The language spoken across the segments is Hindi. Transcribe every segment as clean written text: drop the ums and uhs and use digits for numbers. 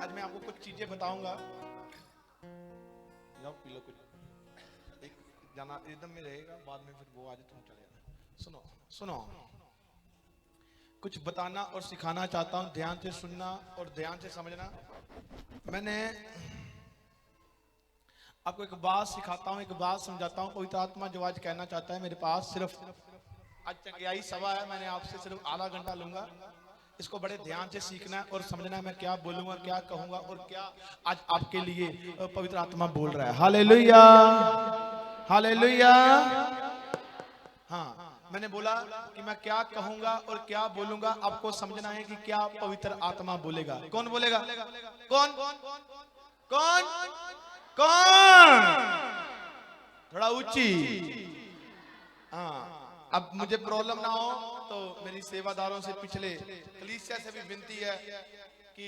आज मैं आपको कुछ चीजें बताऊंगा। जाओ पी लो कुछ, एक जाना एकदम में रहेगा, बाद में फिर वो आज तुम चले जाना। सुनो सुनो, कुछ बताना और सिखाना चाहता हूं, ध्यान से सुनना और ध्यान से समझना। मैंने आपको एक बात सिखाता हूं, एक बात समझाता हूं। पवित्र आत्मा जो आज कहना चाहता है मेरे पास, सिर्फ आज चंगियाई सभा है, मैंने आपसे सिर्फ आधा घंटा लूंगा। इसको बड़े ध्यान से सीखना है और समझना है मैं क्या बोलूंगा, क्या कहूंगा और क्या आज आपके लिए पवित्र आत्मा बोल रहा है। Hallelujah hallelujah. हाँ, मैंने बोला कि मैं क्या कहूंगा और क्या बोलूंगा, आपको समझना है कि क्या पवित्र आत्मा बोलेगा। कौन बोलेगा? कौन कौन कौन? थोड़ा ऊंची। हाँ, अब मुझे प्रॉब्लम ना हो तो मेरी सेवादारों से, पिछले कलीसिया से भी विनती है कि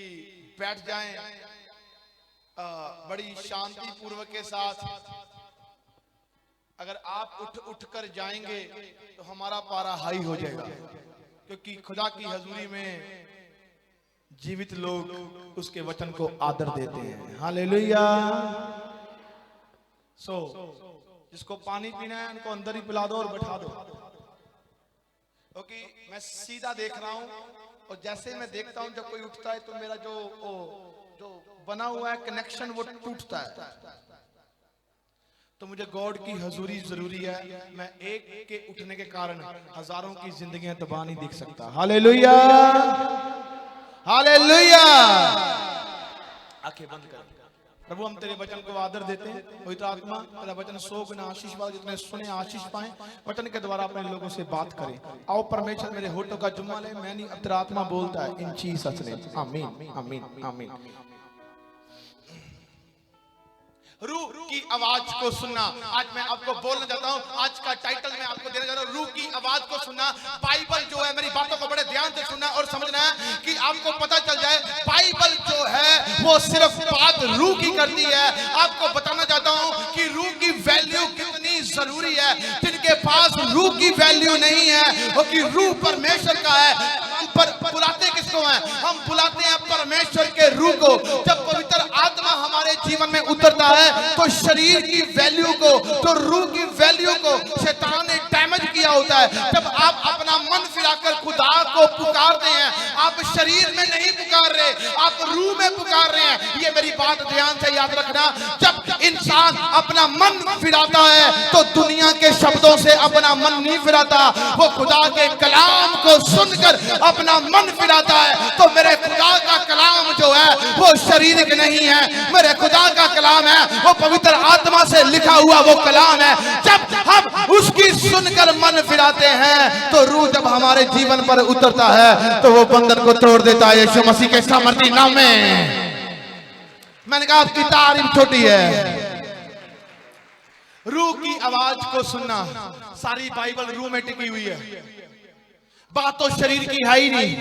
बैठ जाएं बड़ी शांति पूर्वक के साथ। अगर आप उठ कर जाएंगे तो हमारा पारा हाई हो जाएगा, क्योंकि खुदा की हजूरी में जीवित लोग उसके वचन को आदर देते हैं। हालेलुया। जिसको पानी पीना है उनको अंदर ही पिला दो और बैठा दो, क्योंकि मैं सीधा देख रहा हूं और जैसे मैं देखता हूं जब कोई उठता है तो मेरा जो बना हुआ है कनेक्शन वो टूटता है। तो मुझे गॉड की हजूरी जरूरी है। मैं एक के उठने के कारण हजारों की जिंदगियां तबाह नहीं देख सकता। Hallelujah hallelujah. आंखें बंद कर। प्रभु, हम तेरे वचन को आदर देते हैं। पवित्र आत्मा, तेरा वचन 100 गुना आशीष वाला, जितने सुने आशीष पाए, वचन के द्वारा अपने लोगों से बात करें। आओ परमेश्वर, मेरे होठों का जुम्मा ले, मैं नहीं, अब तेरा आत्मा बोलता है। इन जीसस नेम, आमीन आमीन आमीन। रूह की आवाज को सुनना, आज मैं आपको बोलना चाहता हूं। आज का टाइटल मैं आपको देना चाहता हूं, रूह की आवाज को सुनना। बाइबल जो है, मेरी बातों को बड़े ध्यान से सुनना और समझना है कि आपको पता चल जाए बाइबल जो है वो सिर्फ बात रूह की करती है। आपको बताना चाहता हूं कि रूह की वैल्यू कितनी जरूरी है। जिनके पास रूह की वैल्यू नहीं है वो कि रूह परमेश्वर का है। हम पर बुलाते किसको हैं? हम बुलाते हैं परमेश्वर के रूह को। जब पवित्र आत्मा हमारे जीवन में उतरता है तो शरीर की वैल्यू को, तो रूह की वैल्यू को शैतान ने डैमेज किया होता है। जब आप अपना मन फिराकर खुदा को पुकारते हैं, आप शरीर में नहीं पुकार रहे, आप रूह में पुकार रहे हैं। ये मेरी बात ध्यान से याद रखना। जब इंसान अपना मन फिराता है तो दुनिया के शब्दों से अपना मन नहीं फिराता, वो खुदा के कलाम को सुनकर अपना मन फिराता है। तो मेरे खुदा का कलाम जो है वो शारीरिक नहीं है, मेरे खुदा का कलाम है वो पवित्र आत्मा से लिखा हुआ वो कलाम है। जब हम उसकी सुनकर मन फिराते हैं तो रूह जब हमारे जीवन पर उतरता है तो वो बंधन को तोड़ देता है यीशु मसीह के सामर्थी नाम में। मैंने कहा आपकी तारीफ छोटी है। रूह की आवाज को सुनना, सारी बाइबल रूह में टिकी हुई है। बात तो शरीर की है ही नहीं,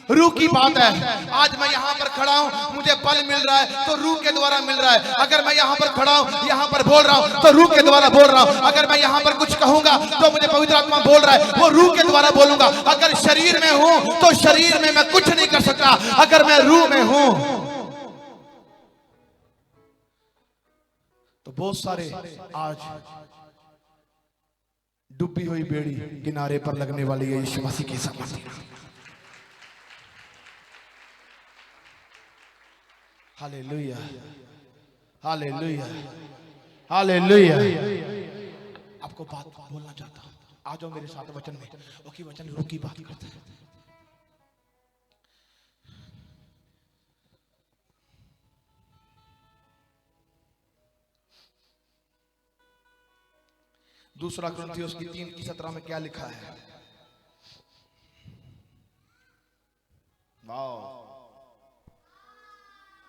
रूह की बात है। आज मैं यहाँ पर खड़ा हूँ, मुझे बल मिल रहा है तो रूह के द्वारा मिल रहा है। अगर मैं यहाँ पर खड़ा हूँ, यहाँ पर बोल रहा हूँ तो रूह के द्वारा बोल रहा हूँ। अगर मैं यहाँ पर कुछ कहूंगा तो मुझे पवित्र आत्मा बोल रहा है, वो रूह के द्वारा बोलूंगा। अगर शरीर में हूँ तो शरीर में मैं कुछ नहीं कर सकता। अगर मैं रूह में हूँ तो बहुत सारे आज डूबी हुई बेड़ी किनारे पर लगने वाली है यीशु मसीह के सामर्थ्य। Hallelujah hallelujah hallelujah. आपको बात बोलना चाहता हूं, आ जाओ मेरे साथ वचन में, क्योंकि वचन रूह की बात करता है। दूसरा कुरिन्थियों की 3:17 में क्या लिखा है? Wow,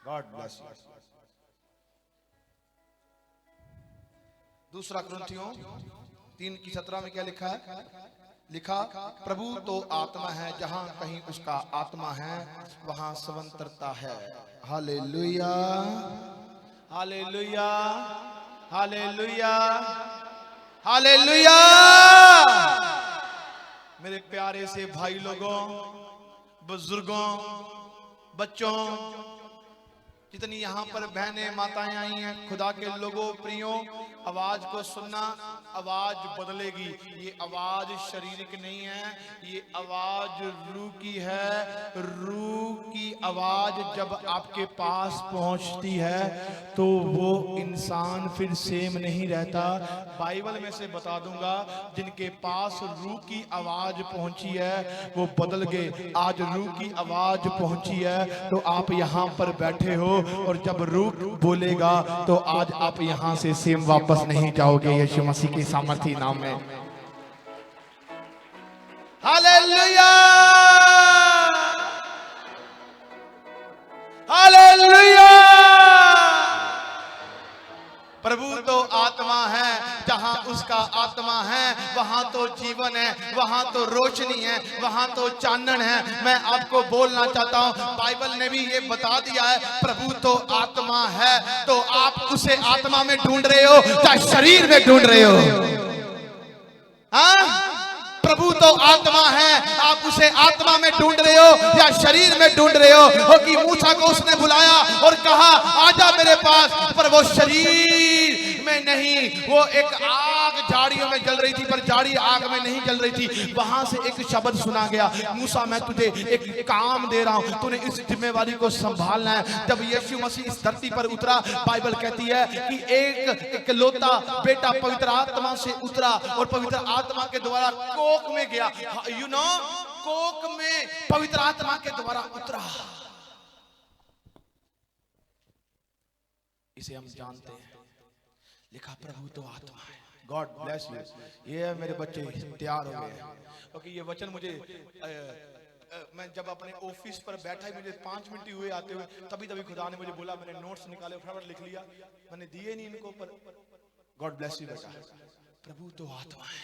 God bless you. दूसरा कुरिन्थियों 3:17 में क्या लिखा है? लिखा, प्रभु तो आत्मा है, जहां कहीं उसका आत्मा है वहां स्वतंत्रता है। Hallelujah hallelujah hallelujah hallelujah. मेरे प्यारे से भाई लोगों, बुजुर्गों, बच्चों, जितनी यहाँ पर बहनें माताएं आई हैं, खुदा के लोगों प्रियो, आवाज को सुनना, आवाज बदलेगी। ये आवाज शारीरिक नहीं है, ये आवाज रूह की है। रूह की आवाज जब आपके पास पहुंचती है तो वो इंसान फिर सेम नहीं रहता। बाइबल में से बता दूंगा, जिनके पास रूह की आवाज पहुंची है वो बदल गए। आज रूह की आवाज पहुंची है तो आप यहाँ पर बैठे हो, और जब रूह बोलेगा तो आज आप यहां से सेम वापस नहीं जाओगे, यीशु मसीह के सामर्थी नाम में। Hallelujah, hallelujah. प्रभु तो आत्मा है, जहां उसका आत्मा है वहां तो जीवन है, वहां तो रोशनी है, वहां तो चानन है। मैं आपको बोलना चाहता हूं, बाइबल ने भी ये बता दिया है, प्रभु तो आत्मा है। तो आप उसे आत्मा में ढूंढ रहे हो या शरीर में ढूंढ रहे हो? हाँ, प्रभु तो आत्मा है, आप उसे आत्मा में ढूंढ रहे हो या शरीर में ढूंढ रहे हो? कि मूसा को उसने बुलाया और कहा आजा मेरे पास, पर वो शरीर में नहीं, वो एक आग झाड़ियों में जल रही थी, पर झाड़ी आग में नहीं जल रही थी। वहां से एक शब्द सुना गया, मूसा मैं तुझे एक काम दे रहा हूं, तूने इस जिम्मेवारी को संभालना है। जब यीशु मसीह इस धरती पर उतरा, बाइबल कहती है कि एक इकलौता बेटा पवित्र आत्मा से उतरा और पवित्र आत्मा के द्वारा कोख में गया। यू नो, कोख में पवित्र आत्मा के द्वारा उतरा। इसे हम जानते हैं, लिखा प्रभु तो आत्मा है। God bless you. ये मेरे बच्चे तैयार हो गए हैं, क्योंकि ये वचन मुझे मैं जब अपने ऑफिस पर बैठा ही, मुझे 5 मिनट ही हुए आते हुए, तभी खुदा ने मुझे बोला, मैंने नोट्स निकाले, फटाफट लिख लिया, मैंने दिए नहीं इनको, पर गॉड ब्लेस यू बेटा। प्रभु तो आत्मा है,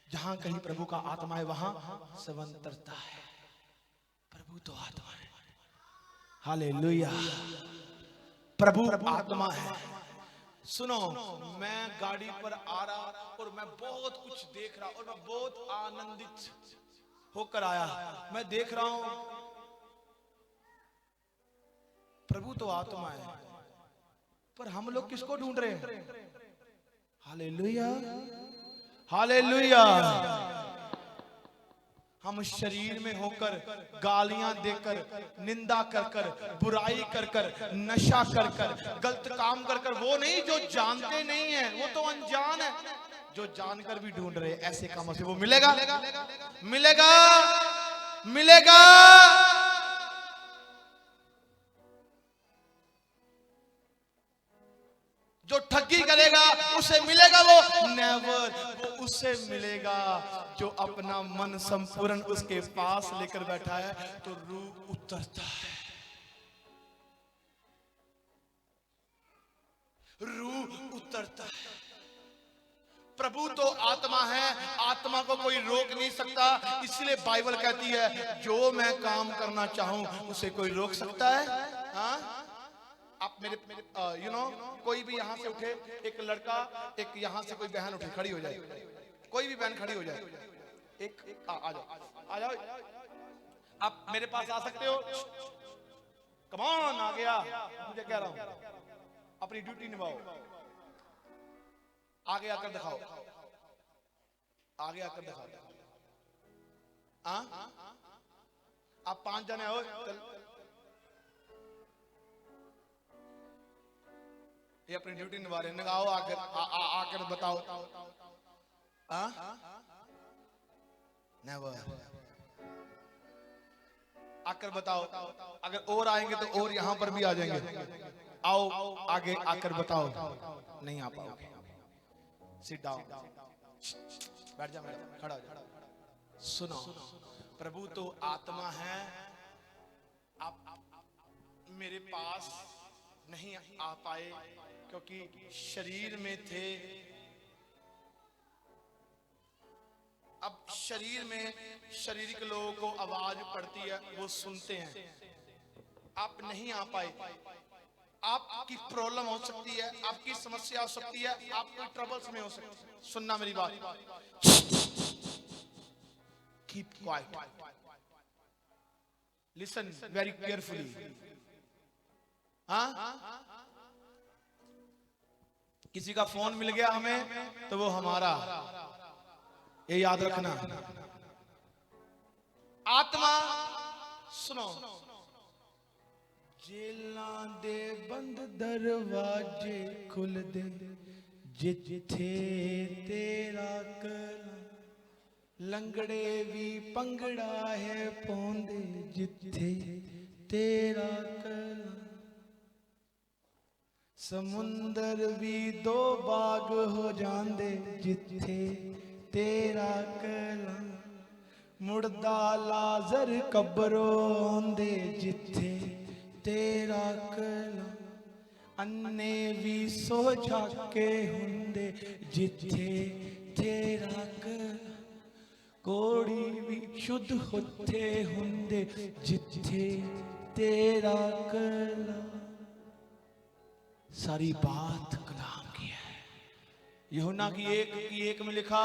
जहां कहीं प्रभु का आत्मा है वहां स्वतंत्रता है। प्रभु तो आत्मा है, हालेलुया। प्रभु आत्मा है। सुनो, मैं गाड़ी पर आ रहा और मैं बहुत कुछ देख रहा और मैं बहुत आनंदित होकर आया। मैं देख रहा हूं प्रभु तो आत्मा है, पर हम लोग किसको ढूंढ रहे हैं? Hallelujah, hallelujah. हम शरीर में होकर गालियां देकर, निंदा कर कर, बुराई कर कर, नशा कर कर, गलत काम कर कर, वो नहीं जो जानते नहीं है, वो तो अनजान है। जो जानकर भी ढूंढ रहे, ऐसे कामों से वो मिलेगा, मिलेगा, मिलेगा। जो ठगी करेगा उसे मिलेगा वो नेवर। वो उसे मिलेगा जो अपना मन संपूर्ण उसके पास लेकर बैठा है, तो रूह उतरता है, रूह उतरता है। प्रभु तो आत्मा है, आत्मा को कोई रोक नहीं सकता। इसलिए बाइबल कहती है, जो मैं काम करना चाहूं उसे कोई रोक सकता है? हाँ, आप मेरे यू नो, कोई भी यहां से उठे, एक लड़का, एक यहां से कोई बहन उठे, खड़ी हो जाए, कोई भी बहन खड़ी हो जाए, एक आ जाओ, आ जाओ, आप मेरे पास आ सकते हो। कम ऑन, आ गया, मुझे कह रहा हूं, अपनी ड्यूटी निभाओ, आगे आकर दिखाओ, आगे आकर दिखाओ। आप 5 जने हो, ये अपनी ड्यूटी निभा रहे हैं। आओ आकर आकर बताओ। नेवर, आकर बताओ। अगर और आएंगे तो और यहां पर भी आ जाएंगे। आओ आगे आकर बताओ। नहीं आ पाओगे, सिट डाउन, बैठ जा, खड़ा हो जा। सुनो, प्रभु तो आत्मा है। आप मेरे पास नहीं आ पाए क्योंकि शरीर में थे। अब शरीर में शारीरिक लोगों को आवाज पड़ती है, वो सुनते हैं। आप नहीं आ पाए, आपकी प्रॉब्लम हो सकती है, आपकी समस्या हो सकती है, आप कोई ट्रबल्स में हो सकते हैं। सुनना मेरी बात, keep quiet, listen very carefully. हाँ, किसी का फोन मिल गया हमें तो वो हमारा, ये याद रखना। आत्मा सुनो, जेला दे बंद दरवाजे खुल दे, जिथे तेरा कला, लंगड़े भी पंगड़ा है पौंदे, जिथे तेरा कला, समुंदर भी दो बाग हो जांदे, जिथे तेरा कला, मुर्दा लाजर कब्रो आंदे, जिथे तेरा कला, अन्ने भी सो जाके हुंदे, जिथे तेरा कला, कोड़ी भी शुद्ध होते हुंदे, जिथे तेरा कला। सारी बात कलाम की है। यूहन्ना की एक में लिखा,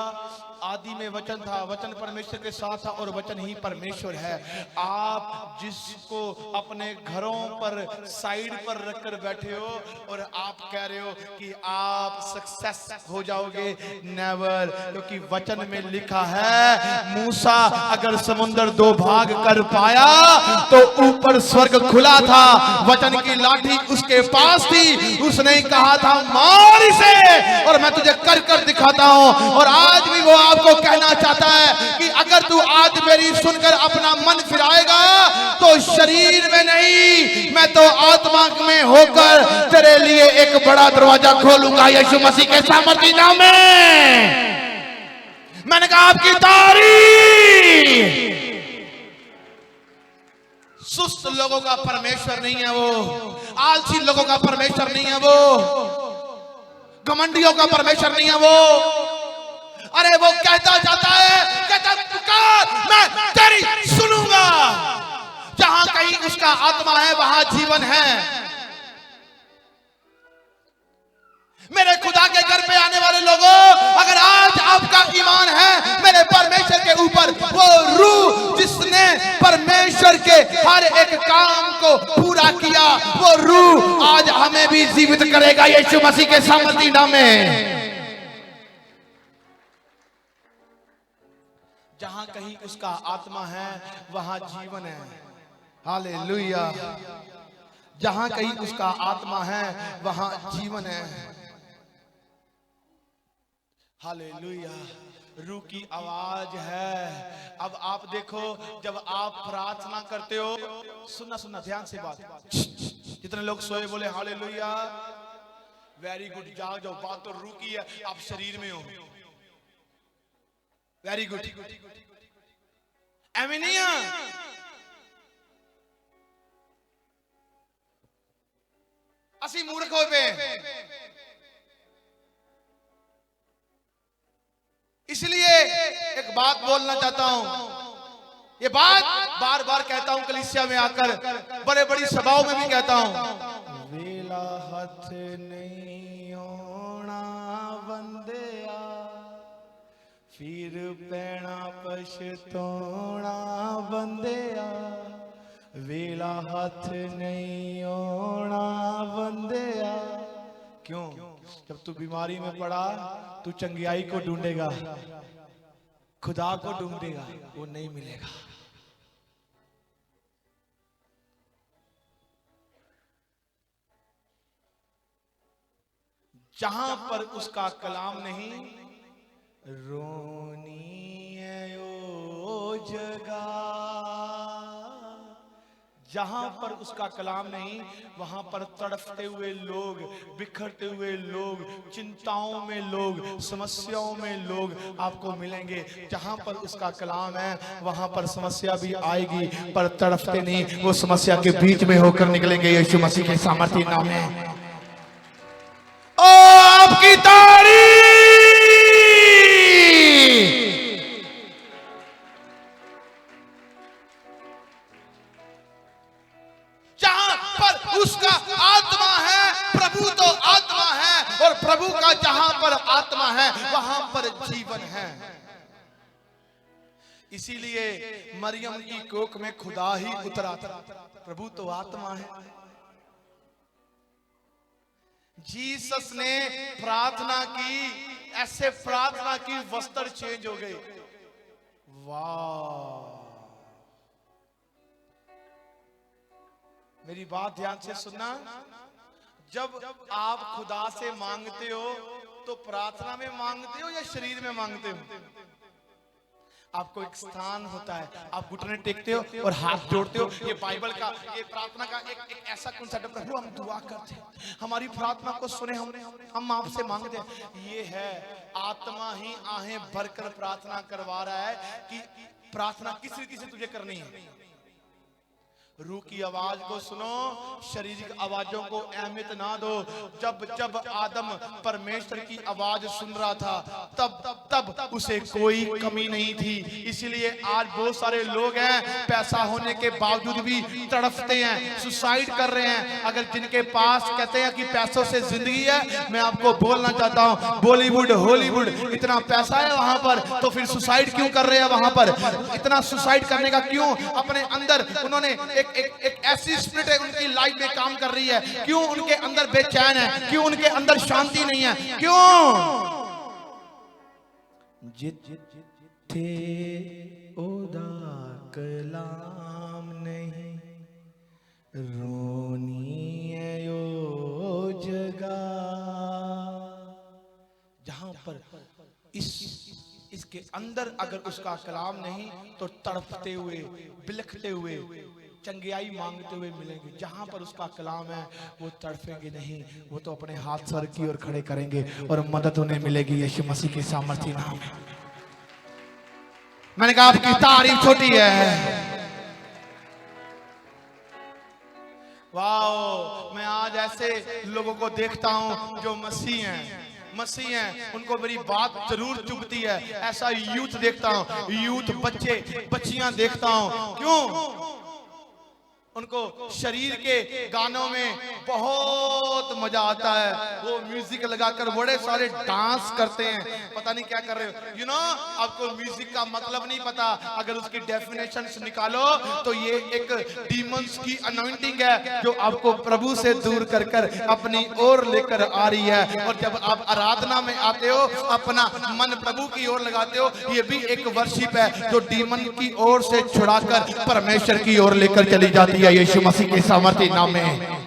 आदि में वचन था, वचन परमेश्वर के साथ था और वचन ही परमेश्वर है। आप जिसको अपने घरों पर साइड पर रखकर बैठे हो और आप कह रहे हो कि आप सक्सेस हो जाओगे, नेवर, क्योंकि वचन में लिखा है मूसा अगर समुद्र दो भाग कर पाया तो ऊपर स्वर्ग खुला था, वचन की लाठी उसके पास थी, उसने कहा था मार इसे और मैं तुझे कर कर दिखाता हूं। और आज भी वो आपको कहना चाहता है कि अगर तू आज मेरी सुनकर अपना मन फिराएगा तो शरीर में नहीं, मैं तो आत्मा में होकर तेरे लिए एक बड़ा दरवाजा खोलूंगा यीशु मसीह के सामर्थी नाम में। मैंने कहा आपकी तारीफ। सुस्त लोगों का परमेश्वर नहीं है वो, आलसी लोगों का परमेश्वर नहीं है वो, घमंडियों का परमेश्वर नहीं है वो। अरे वो कहता जाता है, कहता पुकार मैं तेरी सुनूंगा। जहां कहीं उसका आत्मा है वहां जीवन है। मेरे खुदा के घर पे आने वाले लोगों, अगर आज आपका ईमान है मेरे परमेश्वर के ऊपर, वो रूह जिसने परमेश्वर के हर एक काम को पूरा किया, वो रूह आज हमें भी जीवित करेगा यीशु मसीह के सामर्थी नाम में। जहां कहीं उसका आत्मा है वहां जीवन है। हालेलुया। जहां कहीं उसका आत्मा है वहां जीवन है। हालेलुया। रूह की आवाज है। अब आप देखो, जब आप प्रार्थना करते हो, सुनना सुनना ध्यान से बात, जितने लोग सोए बोले हालेलुया, वेरी गुड, जाग जाओ, बात तो रूह की है, आप शरीर में हो। वेरी गुड, एमें नहीं है। असी मूर्ख हो पे, इसलिए एक बात बोलना चाहता हूं। ये बात बार बार कहता हूं कलीसिया में आकर, बड़े बड़ी सभाओं में भी कहता हूं। वेला हथ नहीं होना बंदिया, फिर पैना पछताना बंदिया, वेला हथ नहीं होना बंदिया। क्यों? जब तू बीमारी में पड़ा तू चंगियाई को ढूंढेगा, खुदा को ढूंढेगा, वो नहीं मिलेगा। जहां पर उसका कलाम नहीं, रोनी है ओ जगह। जहां पर उसका कलाम नहीं, वहां पर तड़फते हुए लोग, बिखरते हुए लोग, चिंताओं में लोग, समस्याओं में लोग आपको मिलेंगे। जहां पर उसका कलाम है वहां पर समस्या भी आएगी, पर तड़फते नहीं, वो समस्या के बीच में होकर निकलेंगे यीशु मसीह के सामर्थी नाम में। ओ आपकी तारीफ। उसका आत्मा है, प्रभु तो आत्मा है, और प्रभु का जहां पर आत्मा है वहां पर जीवन है। इसीलिए मरियम की कोख में खुदा ही उतरा था। प्रभु तो आत्मा है। जीसस ने प्रार्थना की, ऐसे प्रार्थना की वस्त्र चेंज हो गए। वाह, मेरी बात ध्यान से सुनना। जब आप खुदा से मांगते हो तो प्रार्थना में मांगते हो या शरीर में मांगते हो? आपको एक स्थान होता है, आप घुटने टेकते हो और हाथ जोड़ते हो। ये बाइबल का, ये प्रार्थना का एक ऐसा कॉन्सेप्ट है। प्रभु हम दुआ करते हैं, हमारी प्रार्थना को सुने, हम आपसे मांगते हैं। ये है आत्मा ही आहें भरकर प्रार्थना करवा रहा है कि प्रार्थना किस रीति से तुझे करनी है। रूह की आवाज को सुनो, शारीरिक आवाजों को अहमियत ना दो। जब जब आदम परमेश्वर की आवाज सुन रहा था तब उसे कोई कमी नहीं थी। इसीलिए आज बहुत सारे लोग हैं, पैसा होने के बावजूद भी तड़पते हैं, सुसाइड कर रहे हैं। अगर जिनके पास कहते हैं कि पैसों से जिंदगी है, मैं आपको बोलना चाहता हूँ, बॉलीवुड हॉलीवुड इतना पैसा है वहां पर, तो फिर सुसाइड क्यों कर रहे हैं वहां पर? इतना सुसाइड करने का क्यों? अपने अंदर उन्होंने एक ऐसी स्पिरिट है उनकी लाइफ में काम कर रही है। क्यों उनके अंदर बेचैन है? क्यों उनके अंदर शांति नहीं है? क्यों? जिथे ओदा कलाम नहीं, रोनी है यो जगह। जहां पर इसके अंदर अगर उसका कलाम नहीं तो तड़पते हुए, बिलखते हुए, चंगियाई मांगते हुए मिलेंगे। जहां पर उसका कलाम है वो तड़पेंगे नहीं, वो तो अपने हाथ सर की ओर खड़े करेंगे और मदद उन्हें मिलेगी यीशु मसीह के सामर्थ्य नाम में। मैंने कहा आपकी तारीफ छोटी है। वाह, मैं आज ऐसे लोगों को देखता हूं जो मसीह हैं, उनको मेरी बात जरूर चुभती है। ऐसा यूथ देखता हूं, यूथ बच्चे बच्चियां देखता हूं। क्यों? उनको शरीर के गानों में बहुत मजा आता है। वो म्यूजिक लगाकर बड़े सारे डांस करते हैं, पता नहीं क्या कर रहे हो। यू नो, आपको म्यूजिक का मतलब नहीं पता। अगर उसकी डेफिनेशन निकालो तो ये एक डीमंस की अनॉइंटिंग है जो आपको प्रभु से दूर कर कर अपनी ओर लेकर आ रही है। और जब आप आराधना में आते हो, अपना मन प्रभु की ओर लगाते हो, ये भी एक वर्शिप है जो डीमन की ओर से छुड़ाकर परमेश्वर की ओर लेकर चली जाती है यीशु मसीह के सामर्थ्य नाम में।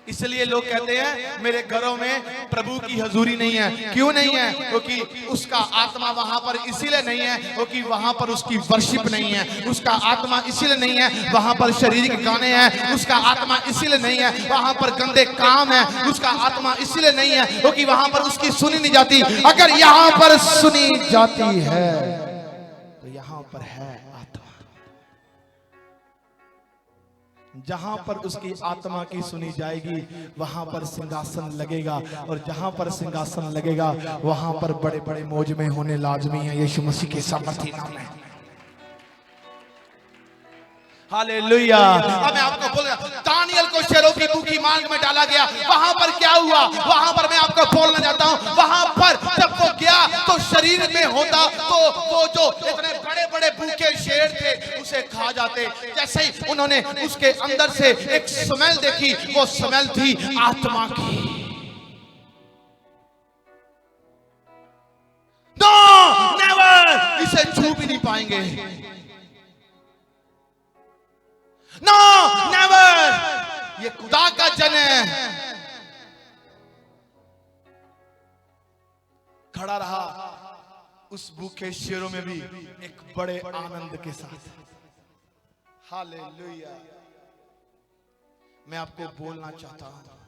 इसलिए लोग कहते हैं मेरे घरों में प्रभु की हजूरी नहीं है। क्यों नहीं है? क्योंकि उसका आत्मा वहां पर इसीलिए नहीं है क्योंकि वहां पर उसकी वर्शिप नहीं है। उसका आत्मा इसीलिए नहीं है वहां पर शारीरिक गाने हैं। उसका आत्मा इसीलिए नहीं है वहां पर गंदे काम है। उसका आत्मा इसीलिए नहीं है क्योंकि वहां पर उसकी सुनी नहीं जाती। अगर यहां पर सुनी जाती है तो यहां पर है आत्मा। जहां पर उसकी आत्मा की सुनी जाएगी वहां पर सिंहासन लगेगा, और जहां पर सिंहासन लगेगा वहां पर बड़े बड़े मौज में होने लाजमी है यीशु मसीह के सामर्थ्य नाम में। हालेलुया। अब मैं आपको बोल रहा, दानियल को शेरों की भूखी मांग में डाला गया। वहां पर क्या हुआ? वहां पर मैं आपको बोलना चाहता हूं, वहां पर जब वो गया तो शरीर में होता तो वो जो इतने बड़े बड़े भूखे शेर थे उसे खा जाते। जैसे ही उन्होंने उसके अंदर से एक स्मेल देखी, वो स्मेल थी आत्मा की। नो नेवर, इसे छू भी नहीं पाएंगे। नो नेवर, ये खुदा का जन है। खड़ा रहा उस भूखे शेरों में भी एक बड़े आनंद के साथ। हालेलुया। मैं आपको बोलना चाहता हूं,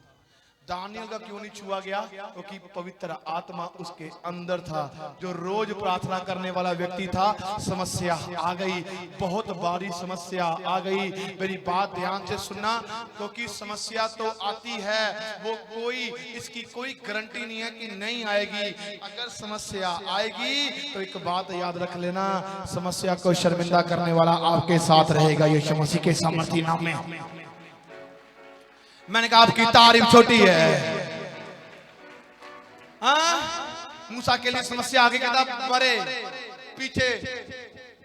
दानियल का क्यों नहीं छुआ गया? क्योंकि पवित्र आत्मा उसके अंदर था। जो रोज प्रार्थना करने वाला व्यक्ति था, समस्या आ गई, बहुत बड़ी समस्या आ गई। मेरी बात ध्यान से सुनना, क्योंकि समस्या तो आती है, वो कोई इसकी कोई गारंटी नहीं है कि नहीं आएगी। अगर समस्या आएगी तो एक बात याद रख लेना, समस्या को शर्मिंदा करने वाला आपके साथ रहेगा यीशु मसीह के सामर्थ्य नाम में। मैंने कहा आपकी तारीफ छोटी है। मूसा के लिए समस्या आगे क्या था? बड़े पीछे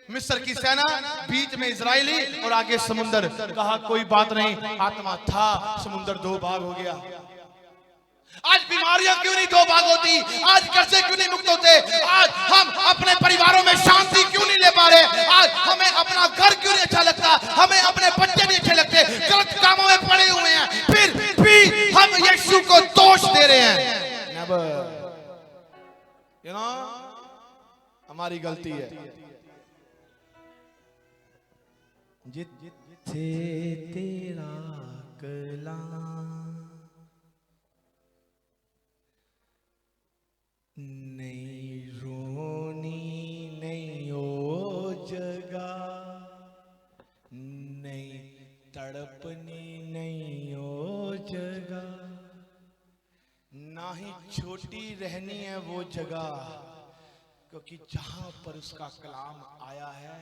मिस्र की सेना, बीच में इजरायली और आगे समुंदर। कहा कोई बात नहीं, आत्मा था, समुंदर दो भाग हो गया। आज बीमारियां क्यों नहीं दो भाग होती? आज कर्जे क्यों नहीं मुक्त होते? आज हम अपने परिवारों में शांति क्यों नहीं ले पा रहे? आज हमें अपना घर क्यों नहीं अच्छा लगता? हमें अपने बच्चे नहीं अच्छे लगते? गलत कामों में पड़े हुए हैं, फिर भी हम यीशु को दोष दे रहे हैं। नेवर, यू नो, हमारी गलती है। जिथे तेरा कलाम नहीं रोनी नहीं ओ जगा, नहीं तड़पनी नहीं ओ जगा, ना ही छोटी रहनी है वो जगह, क्योंकि जहां पर उसका कलाम आया है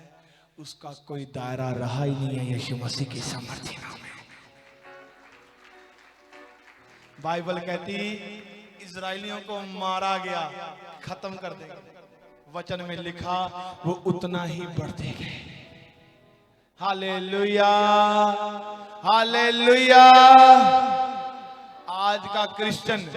उसका कोई दायरा रहा ही नहीं है यीशु मसीह के सामर्थ्य नाम में। बाइबल कहती इजराइलियों को मारा गया, खत्म कर देंगे, वचन में लिखा वो उतना ही बढ़ते गए। Hallelujah, hallelujah. आज का क्रिश्चियन,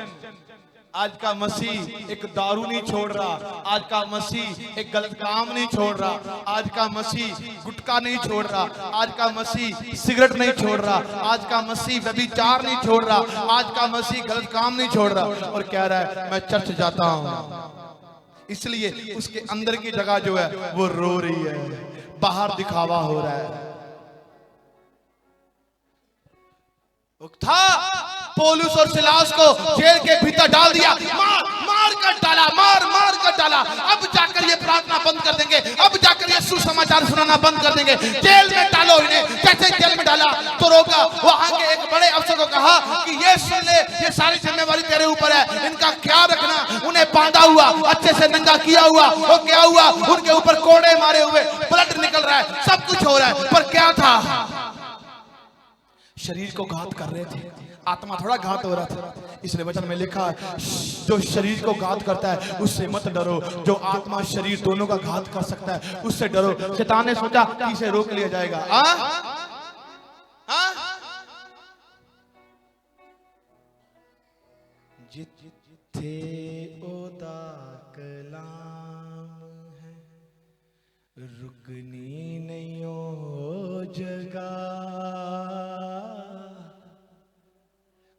आज का मसीह एक दारू नहीं छोड़ रहा, आज का मसीह एक गलत काम नहीं छोड़ रहा, आज का मसीह गुटखा नहीं छोड़ रहा, आज का मसीह सिगरेट नहीं छोड़ रहा, आज का मसीह व्यभिचार नहीं छोड़ रहा, आज का मसीह गलत काम नहीं छोड़ रहा और कह रहा है मैं चर्च जाता हूं। इसलिए उसके अंदर की जगह जो है वो रो रही है, बाहर दिखावा हो रहा है। था पौलुस और सिलास को जेल के भीतर डाल दिया, मार कर डाला, मार कर डाला। अब जाकर ये प्रार्थना बंद कर देंगे, अब जाकर ये सुसमाचार सुनाना बंद कर देंगे। जेल में डालो इन्हें। कैसे जेल में डाला? तो रोका, वहां के एक बड़े अफसर को कहा कि ये सुन ले, ये सारी जिम्मेवारी तेरे ऊपर है, इनका ख्याल रखना। उन्हें बांधा हुआ, अच्छे से नंगा किया हुआ, वो क्या हुआ? उनके ऊपर कोड़े मारे हुए, ब्लड निकल रहा है, सब कुछ हो रहा है, पर क्या था? शरीर को घात कर रहे थे, आत्मा थोड़ा घात हो रहा था। इसलिए वचन में लिखा जो शरीर को घात करता है उससे मत डरो, जो आत्मा शरीर दोनों का घात कर सकता है उससे डरो। शैतान ने सोचा कि इसे रोक लिया जाएगा। जिथे ओदा कलाम है रुकनी नहीं हो जगह।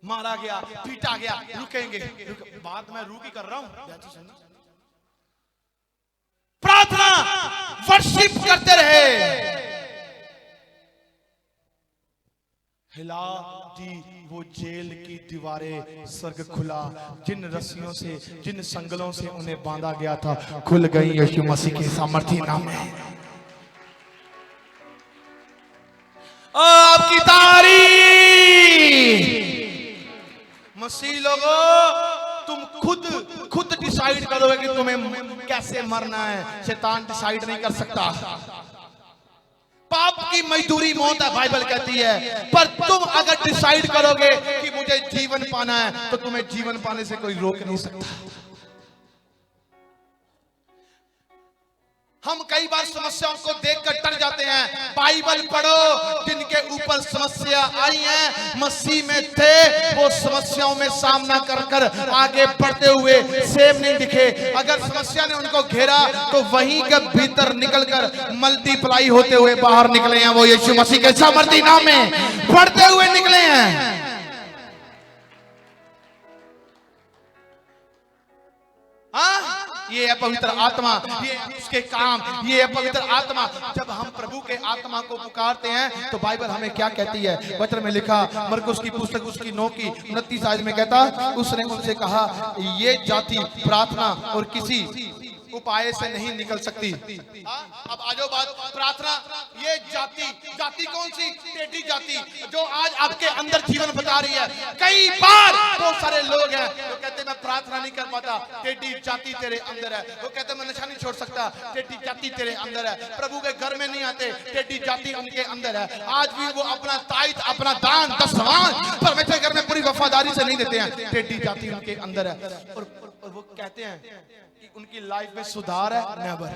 मारा गया, पीटा गया, रुकेंगे। बात मैं रू की कर रहा हूं। प्रार्थना, वर्शिप करते रहे। हिला दी वो जेल की दीवारें, स्वर्ग खुला। जिन रस्सियों से, जिन संगलों से उन्हें बांधा गया था, खुल गई यीशु मसीह के सामर्थ्य नाम में। आपकी तारीफ। मसीह लोगों, तुम खुद डिसाइड करोगे कि तुम्हें कैसे मरना है। शैतान डिसाइड नहीं कर सकता। पाप की मजदूरी मौत है, बाइबल कहती है। पर तुम अगर डिसाइड करोगे कि मुझे जीवन पाना है, तो तुम्हें जीवन पाने से कोई रोक नहीं सकता। हम कई बार समस्याओं को देखकर डर जाते हैं। बाइबल पढ़ो, जिनके ऊपर समस्या आई है मसीह में थे, वो समस्याओं में सामना कर कर आगे बढ़ते हुए सेम नहीं दिखे। अगर समस्या ने उनको घेरा तो वहीं के भीतर निकलकर मल्टीप्लाई होते हुए बाहर निकले हैं। वो यीशु मसीह के सामर्थ्य नाम में बढ़ते हुए निकले हैं। ये है पवित्र आत्मा, ये उसके काम, ये है पवित्र आत्मा। जब हम प्रभु के आत्मा को पुकारते हैं तो बाइबल हमें क्या कहती है? वचन में लिखा, मरकुस की पुस्तक उसकी 9 की 29 आयत में कहता, उसने उनसे कहा ये जाति प्रार्थना और किसी उपाय से नहीं निकल सकती। अब आ जाओ बात, प्रार्थना, ये जाति कौन सी? टेढ़ी जाति जो आज आपके अंदर जीवन बता रही है। कई बार बहुत सारे लोग हैं जो कहते मैं प्रार्थना नहीं कर पाता, टेढ़ी जाति तेरे अंदर है। वो कहते मैं नशा नहीं छोड़ सकता, टेढ़ी जाति तेरे अंदर है। प्रभु के घर में नहीं आते, टेढ़ी जाति उनके अंदर है। आज भी वो अपना ताइथ, अपना दान, दसवां परमेश्वर घर में पूरी वफादारी से नहीं देते हैं, टेढ़ी जाति उनके अंदर है। और वो कहते हैं कि उनकी लाइफ में सुधार है। नेवर।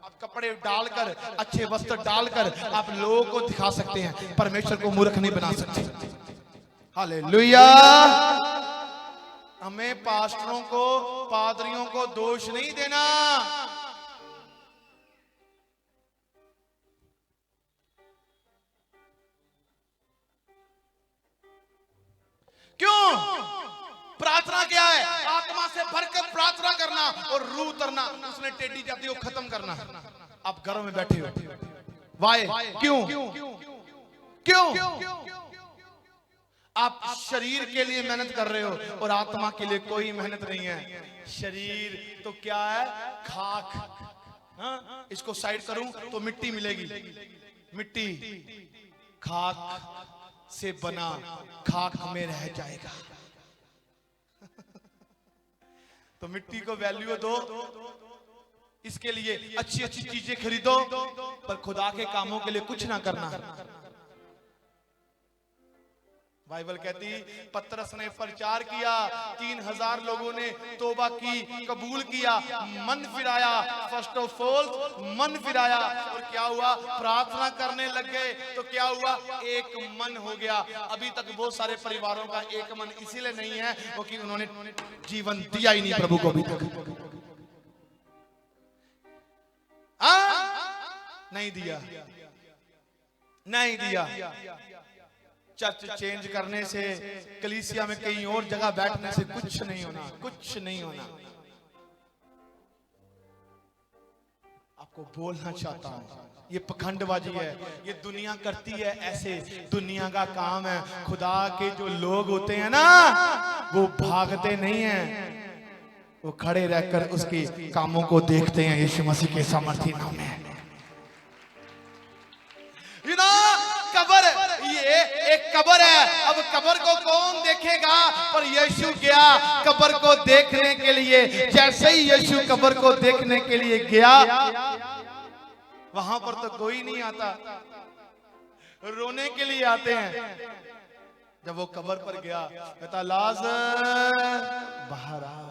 आप कपड़े डालकर, अच्छे वस्त्र डालकर आप लोगों को दिखा सकते हैं, परमेश्वर को मूर्ख नहीं बना सकते। हालेलुया। हमें पास्टरों को, पादरियों को दोष नहीं देना। क्यों? प्रार्थना क्या है? आत्मा से भरकर प्रार्थना करना और रूह उतरना, उसने टेढ़ी जाति को खत्म करना। आप घरों में बैठे हो, वाई? क्यों? क्यों? आप शरीर के लिए मेहनत कर रहे हो और आत्मा के लिए कोई मेहनत नहीं है। शरीर तो क्या है? खाक। हाँ? इसको साइड करूं तो मिट्टी मिलेगी। मिट्टी खाक से बना, खाक में रह जाएगा। तो मिट्टी को वैल्यू दो, इसके लिए अच्छी अच्छी चीजें खरीदो, पर खुदा के कामों के लिए कुछ ना करना। बाइबल कहती, पतरस ने प्रचार किया, 3000 लोगों ने तौबा की, कबूल किया, मन फिराया। फर्स्ट ऑफ ऑल मन फिराया, और क्या हुआ? प्रार्थना करने लग गए तो क्या हुआ? एक मन हो गया। अभी तक बहुत सारे परिवारों का एक मन इसीलिए नहीं है क्योंकि उन्होंने जीवन दिया ही नहीं प्रभु को अभी तक। नहीं दिया, नहीं दिया। चर्च चेंज करने से, कलीसिया में कहीं और जगह बैठने से कुछ नहीं होना, कुछ नहीं होना। आपको बोलना चाहता हूं, ये पखंडबाजी है, ये दुनिया करती है ऐसे, दुनिया का काम है। खुदा के जो लोग होते हैं ना, वो भागते नहीं हैं, वो खड़े रहकर उसके कामों को देखते हैं यीशु मसीह के सामर्थी नाम में। कबर, ये एक कबर है। अब कबर को कौन देखेगा? पर यीशु गया कबर को देखने के लिए। जैसे ही यीशु कबर को देखने के लिए गया, वहां पर तो कोई नहीं आता, रोने के लिए आते हैं। जब वो कबर पर गया, कहता लाज़र बाहर आ।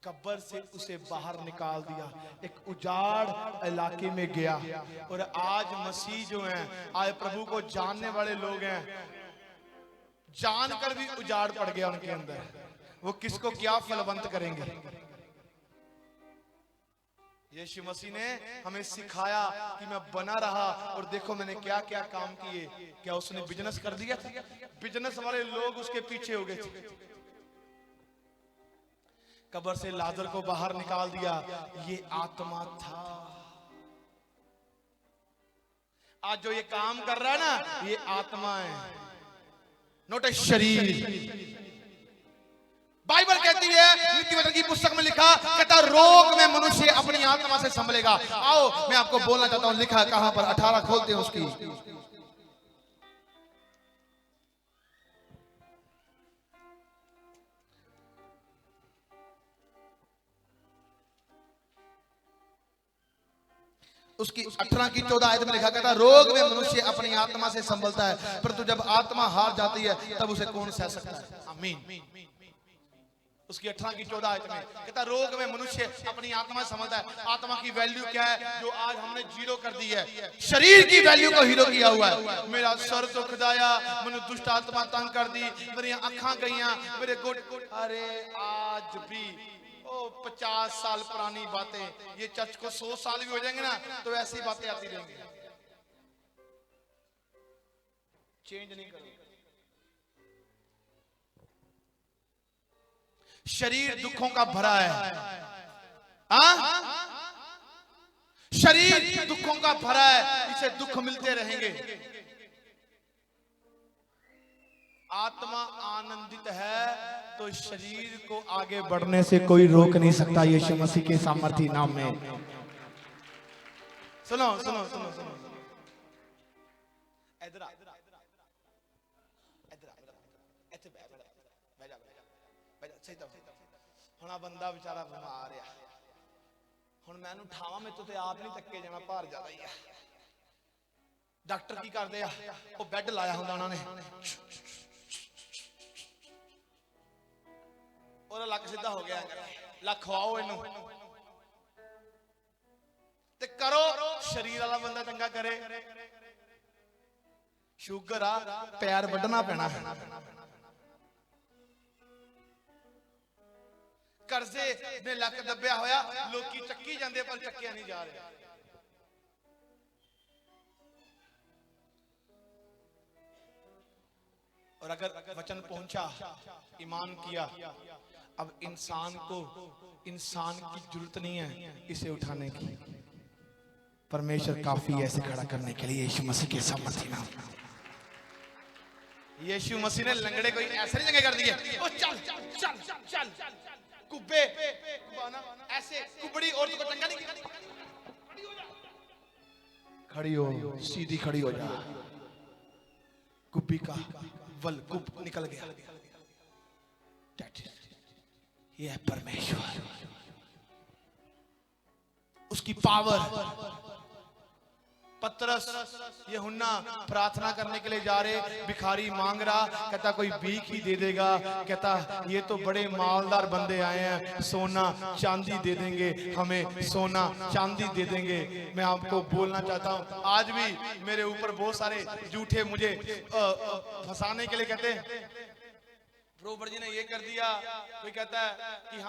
कब्र से उसे बाहर निकाल दिया, एक उजाड़ इलाके में गया। और आज मसीह जो हैं, आज प्रभु को जानने वाले लोग हैं, जानकर भी उजाड़ पड़ गया उनके अंदर। वो किसको क्या फलवंत करेंगे? यीशु मसीह ने हमें सिखाया कि मैं बना रहा और देखो मैंने क्या क्या काम किए। क्या उसने बिजनेस कर दिया था? बिजनेस वाले लोग उसके पीछे हो गए थे। कब्र से लाजर को बाहर निकाल दिया, ये आत्मा था। आज जो ये काम कर रहा है ना, ये आत्मा है, नॉट ए शरीर। बाइबल कहती है, नीति वचन की पुस्तक में लिखा, कहता रोग में मनुष्य अपनी आत्मा से संभलेगा। आओ मैं आपको बोलना चाहता हूं, लिखा है कहां पर? 18 खोलते हैं उसकी। उसकी 18 की 14 आयत में लिखा कहता रोग में मनुष्य अपनी आत्मा से संभलता है, परंतु जब आत्मा हार जाती है तब उसे कौन सह सकता है? आमीन। उसकी 18 की 14 आयत में कहता रोग में मनुष्य अपनी आत्मा से संभलता है। आत्मा की वैल्यू क्या है जो आज हमने जीरो कर दी है? शरीर की वैल्यू को हीरो किया हुआ है। मेरा सर तो खुदाया, मैंने दुष्ट आत्मा तंग कर दी, मेरी आंखें गईयां, मेरे गुट। अरे आज भी 50 साल पुरानी बातें, ये चर्च को 100 साल भी हो जाएंगे ना तो ऐसी बातें आती रहेंगी, चेंज नहीं करेंगे। शरीर दुखों का भरा है। शरीर दुखों का भरा है, इसे दुख मिलते रहेंगे। आत्मा आनंदित है तो शरीर को आगे बढ़ने से कोई रोक नहीं सकता यीशु मसीह के सामर्थी नाम में। सुनो सुनो सुनो सुनो, इधर हुण बंदा बेचारा बीमार है, हुण मैं उठावा, मैं तो आप नहीं थके जाना, भार ज्यादा ही है। डॉक्टर की करते हैं, वो बैड लाया होंदा उन्होंने, और लक सीधा हो गया, लक खवाओ इनू ते करो। शरीर वाला बंदा चंगा करे, शुगर आ पैर वड्डना पैना, कर्जे ने लक दबिया होया, लोकी चक्की जांदे पर चक्किया नहीं जा रहे। और अगर वचन पहुंचा, ईमान किया, अब इंसान को इंसान की जरूरत नहीं है इसे उठाने की, परमेश्वर काफी है इसे खड़ा करने के लिए। यीशु मसीह के सामर्थ्य नाम। यीशु मसीह ने लंगड़े को ऐसे नहीं लंगे कर दिए, ओ चल चल चल चल, कुब्बे ऐसे कुबड़ी औरत को टंगा नहीं, खड़ी हो, सीधी खड़ी हो जा। कुब्बी का वल कुब निकल गया। ये है परमेश्वर, उसकी पावर। पतरस यूहन्ना प्रार्थना करने के लिए जा रहे, भिखारी मांग रहा, कहता कोई भीख ही दे देगा। कहता ये तो बड़े मालदार बंदे आए हैं, सोना चांदी दे देंगे, हमें सोना चांदी दे देंगे। मैं आपको बोलना चाहता हूँ, आज भी मेरे ऊपर बहुत सारे झूठे मुझे फंसाने के लिए कहते हैं, प्रोफेसर जी ने ये कर दिया, कोई कहता है कि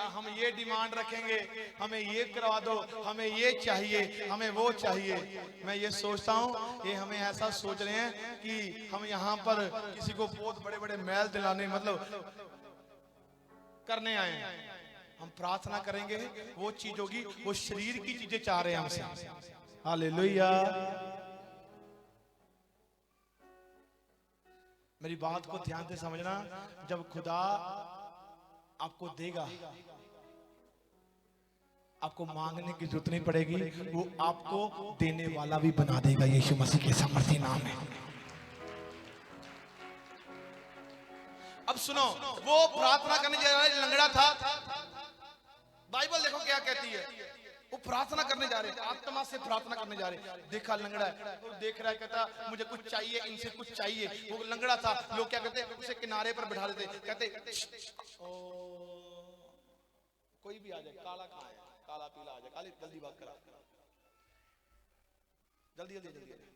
हम ये डिमांड रखेंगे, हमें ये करवा दो, हमें ये चाहिए, हमें वो चाहिए। मैं ये सोचता हूँ, ये हमें ऐसा सोच रहे हैं कि हम यहाँ पर किसी को बहुत बड़े बड़े महल दिलाने मतलब करने आए हैं। हम प्रार्थना करेंगे, वो चीज होगी, वो शरीर की चीजें चाह रहे हैं हमसे। हालेलुया। मेरी बात को ध्यान से समझना, जब खुदा आपको देगा, आपको मांगने की जरूरत नहीं पड़ेगी, वो आपको देने वाला भी बना देगा। यीशु मसीह के सामर्थ्य नाम है। अब सुनो, वो प्रार्थना करने जा रहा है, लंगड़ा था। बाइबल देखो क्या कहती है, वो प्रार्थना करने जा रहे, आत्मा से प्रार्थना करने जा रहे। देखा लंगड़ा है, वो देख रहा है, कहता मुझे कुछ चाहिए, इनसे कुछ चाहिए। वो लंगड़ा था, लोग क्या कहते हैं, उसे किनारे पर बिठा देते, कहते कोई भी आ जाए, काला कहाँ है, काला पीला आ जाए, काली जल्दी बात करा, जल्दी जल्दी जल्दी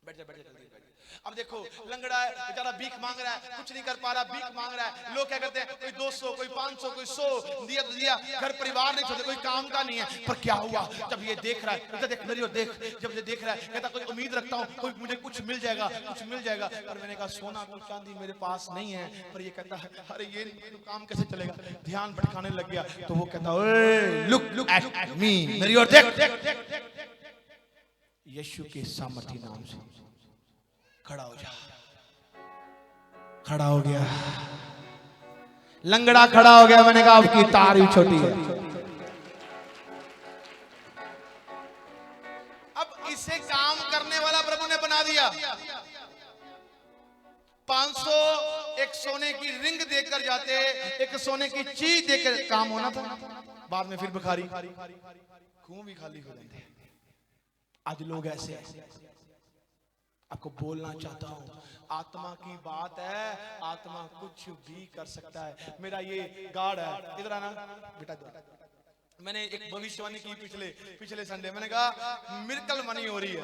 बैठ जा, बैठ जा, जल्दी बैठ। अब देखो लंगड़ा है बेचारा, भीख मांग रहा है, कुछ नहीं कर पा रहा, भीख मांग रहा है। लोग क्या करते हैं, कोई 200, कोई 500, कोई 100 दिया तो दिया, घर परिवार नहीं छोड़े, कोई काम का नहीं है। पर क्या हुआ, जब ये देख रहा है, देख मेरी और देख, जब ये देख रहा है, कहता कोई उम्मीद रखता हूँ, कोई मुझे कुछ मिल जाएगा, कुछ मिल जाएगा। पर मैंने कहा सोना कुछ चांदी मेरे पास नहीं है। पर ये कहता है अरे ये काम कैसे चलेगा, ध्यान भटकाने लग गया। तो वो कहता ओए लुक एट मी, मेरी और देख। यीशु के सामर्थ्य नाम से खड़ा हो जा। खड़ा हो गया, लंगड़ा खड़ा हो गया। मैंने कहा आपकी तारीफ छोटी है। अब इसे काम करने वाला प्रभु ने बना दिया। 500 एक सोने की रिंग देकर जाते, एक सोने की चीज देकर काम होना था। बाद में फिर भिखारी खून भी खाली हो जाते। आज लोग ऐसे हैं। आपको बोलना चाहता हूँ, आत्मा की बात है, आत्मा कुछ भी कर सकता है। मेरा ये गार्ड है, इधर आना बेटा। मैंने एक भविष्यवाणी की पिछले संडे। मैंने कहा मिरेकल मनी हो रही है।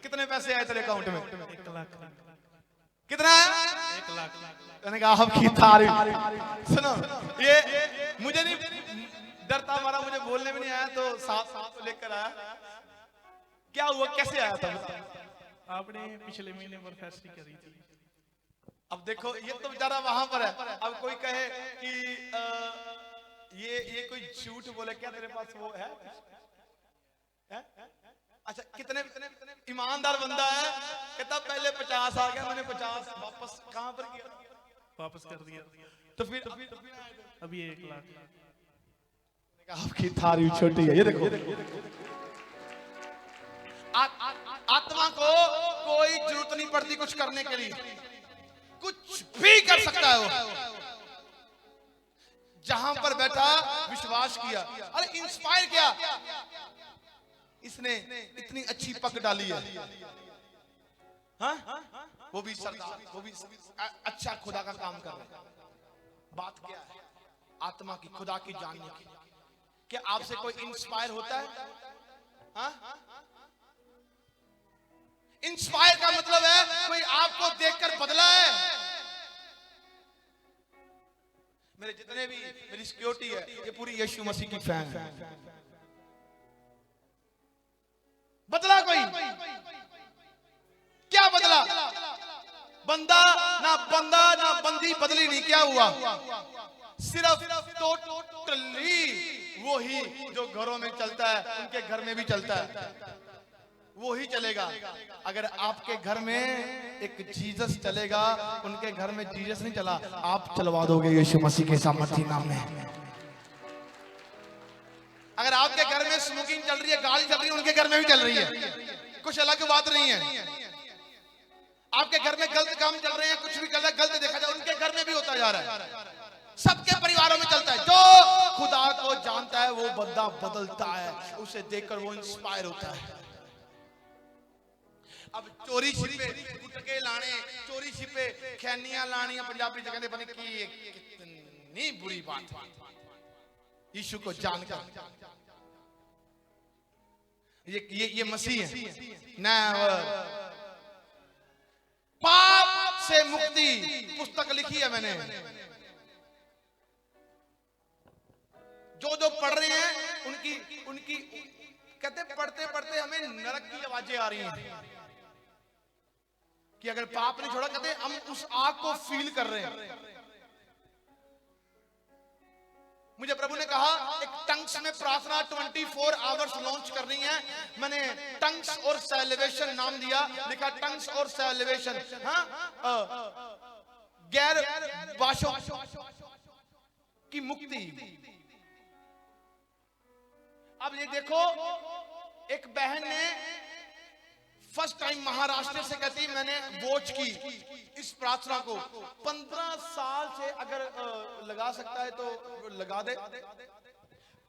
कितने पैसे आए तेरे अकाउंट में? 1 लाख। कितना है? 1 लाख। मैंने कहा आपकी तारीफ। सुनो, ये मुझे नहीं डरता मारा, मुझे बोलने में नहीं आया, तो साथ लेकर आया। क्या हुआ, कैसे आया था? आपने पिछले महीने प्रोफेसरी करी थी। अब देखो ये तो बेचारा वहां पर है। अब कोई कहे कि ये कोई झूठ बोले, क्या तेरे पास वो है? अच्छा कितने ईमानदार बंदा है, कहता पहले 50 आ गया, मैंने 50 वापस कहां पर किया? वापस कर दिया। तो फिर अभी 1 लाख। आपकी तारीफ छोटी है। ये देखो आत्मा को कोई जरूरत नहीं पड़ती कुछ करने के लिए, कुछ भी कर सकता है वो। जहां पर बैठा विश्वास किया, अरे इंस्पायर किया, इसने इतनी अच्छी पग डाली है, हाँ? वो भी सरदार, वो भी अच्छा खुदा का काम कर रहा है। बात क्या है? आत्मा की, खुदा की जानने की। क्या आपसे कोई इंस्पायर होता है? हाँ? इंस्पायर का मतलब है कोई आपको देखकर बदला है। मेरे जितने भी मेरी सिक्योरिटी है ये पूरी यीशु मसीह की फैन है। बदला कोई क्या बदला? बंदा ना बंदी बदली नहीं। क्या हुआ? सिर्फ टोटली वो ही जो घरों में चलता है उनके घर में भी चलता है, वो ही चलेगा। अगर आपके घर में एक जीसस चलेगा, उनके घर में जीसस नहीं चला, आप चलवा दोगे यीशु मसीह के सामर्थी नाम में। अगर आपके घर में स्मोकिंग चल रही है, गाड़ी चल रही है, उनके घर में भी चल रही है, कुछ अलग बात नहीं है। आपके घर में गलत काम चल रहे हैं, कुछ भी गलत देखा जाए, उनके घर में भी होता जा रहा है। सबके परिवारों में चलता है। जो खुदा को जानता है वो बंदा बदलता है, उसे देखकर वो इंस्पायर होता है। अब चोरी छिपे गुटके लाने, चोरी छिपे खैनियां लानी, पंजाबी जगह बने की कितनी बुरी बात है। यीशु को जानकर ये मसीह है ना। पाप से मुक्ति पुस्तक लिखी है मैंने। जो पढ़ रहे हैं उनकी कहते पढ़ते पढ़ते हमें नरक की आवाजें आ रही हैं कि अगर पाप नहीं छोड़ा, कहते हम उस आग को फील कर रहे हैं। मुझे प्रभु ने कहा एक टंग्स में प्रार्थना 24 आवर्स लॉन्च करनी है। मैंने टंग्स और सेलिब्रेशन नाम दिया, लिखा टंग्स और सेलिब्रेशन। गैर भाषाओं की मुक्ति। अब ये देखो, एक बहन ने फर्स्ट टाइम महाराष्ट्र से कहती मैंने वॉच की इस प्रार्थना को। 15 साल से अगर लगा सकता है तो लगा दे।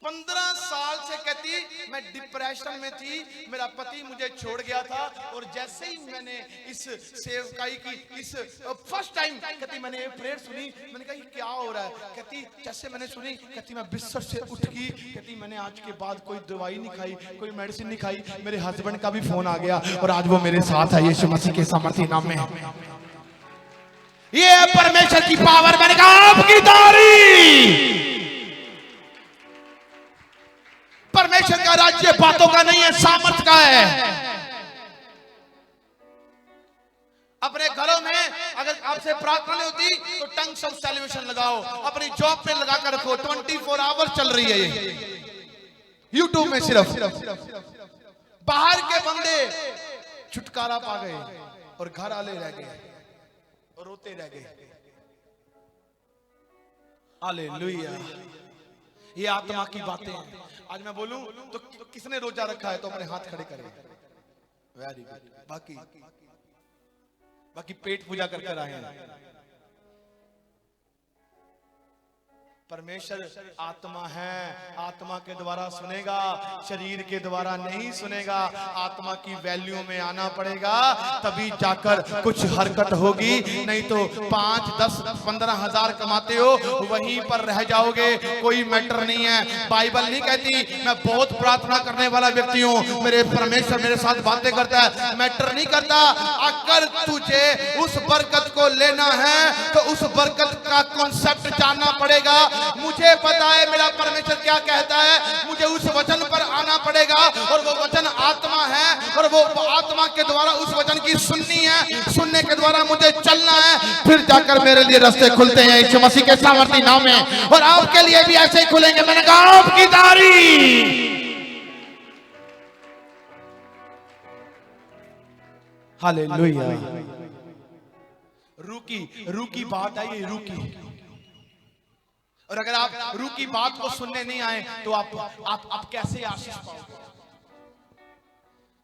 15 साल से कहती मैं डिप्रेशन में थी, मेरा पति मुझे छोड़ गया था, और जैसे ही मैंने इस सेवकाई की इस फर्स्ट टाइम कहती मैंने ये प्रेयर सुनी, मैंने कहा ये क्या हो रहा है? कहती जैसे मैंने सुनी, कहती मैं बिस्तर से उठ गई, कहती मैंने आज के बाद कोई दवाई नहीं खाई, कोई मेडिसिन नहीं खाई। मेरे हस्बैंड का भी फोन आ गया और आज वो मेरे साथ है यीशु मसीह के सामर्थी नाम में। ये परमेश्वर की पावर। मैंने कहा आपकी तारीफ। परमेश्वर का राज्य बातों का नहीं है, सामर्थ का है। अपने घरों में अगर आपसे प्रार्थना नहीं होती तो टंग्स ऑफ सेलिब्रेशन लगाओ, अपनी जॉब पे लगा कर रखो। 24 आवर चल रही है ये यूट्यूब में। सिर्फ बाहर के बंदे छुटकारा पा गए और घर वाले रह गए और रोते रह गए। हालेलुया। ये आत्मा की बातें हैं। आज मैं बोलूं तो किसने रोजा रखा है तो अपने हाथ खड़े करें। Very good. बाकी पेट पूजा करके आए हैं। परमेश्वर आत्मा है, आत्मा के द्वारा सुनेगा, शरीर के द्वारा नहीं सुनेगा। आत्मा की वैल्यू में आना पड़ेगा, तभी जाकर कुछ हरकत होगी। नहीं तो 5, 10, 15 हजार कमाते हो, वहीं पर रह जाओगे। कोई मैटर नहीं है। बाइबल नहीं कहती मैं बहुत प्रार्थना करने वाला व्यक्ति हूँ, मेरे परमेश्वर मेरे साथ बातें करता है। मैटर नहीं करता। अगर तुझे उस बरकत को लेना है तो उस बरकत का कॉन्सेप्ट जानना पड़ेगा। मुझे पता है मेरा परमेश्वर क्या कहता है, मुझे उस वचन पर आना पड़ेगा, और वो वचन आत्मा है, और वो आत्मा के द्वारा उस वचन की सुननी है, सुनने के द्वारा मुझे चलना है। फिर जाकर मेरे लिए रास्ते खुलते हैं यीशु मसीह के सामर्थी नाम में, और आपके लिए भी ऐसे ही खुलेंगे। मैंने कहा आपकी तारीफ। हालेलुया। रूह की बात है ये, रूह की। और अगर आप रूह की बात को सुनने नहीं आए तो आप कैसे आशीष पाओगे?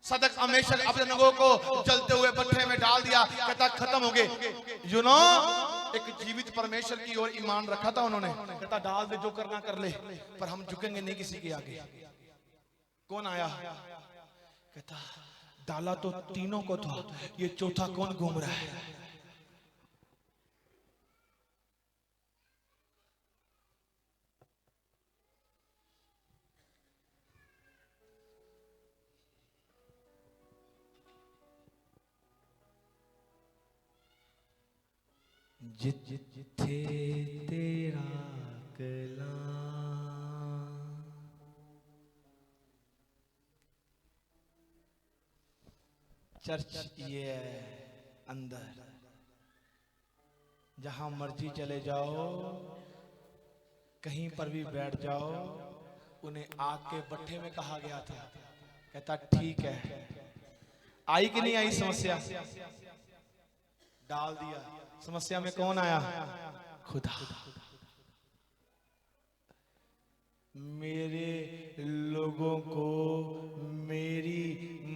सदक हमेशा अपने लोगों को जलते हुए भट्ठे में डाल दिया, कहता खत्म हो गए। यू नो, एक जीवित परमेश्वर की ओर ईमान रखा था उन्होंने, कहता डाल दे जो करना कर ले, पर हम झुकेंगे नहीं किसी के आगे। कौन आया? कहता डाला तो तीनों को था, ये चौथा कौन घूम रहा है? जिथे तेरा निकला। चर्च ये है अंदर, जहां मर्जी चले जाओ, कहीं पर भी बैठ जाओ। उन्हें आग के भट्ठे में कहा गया था, कहता ठीक है। आई कि नहीं आई समस्या, डाल दिया। समस्या में कौन आया? खुदा। मेरे लोगों को मेरी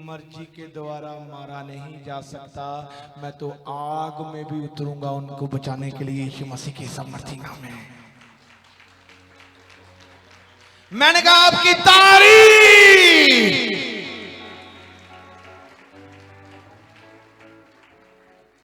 मर्जी के द्वारा मारा नहीं जा सकता। मैं तो आग में भी उतरूंगा उनको बचाने के लिए, यीशु मसीह के सामर्थी नाम में। मैंने कहा आपकी तारीफ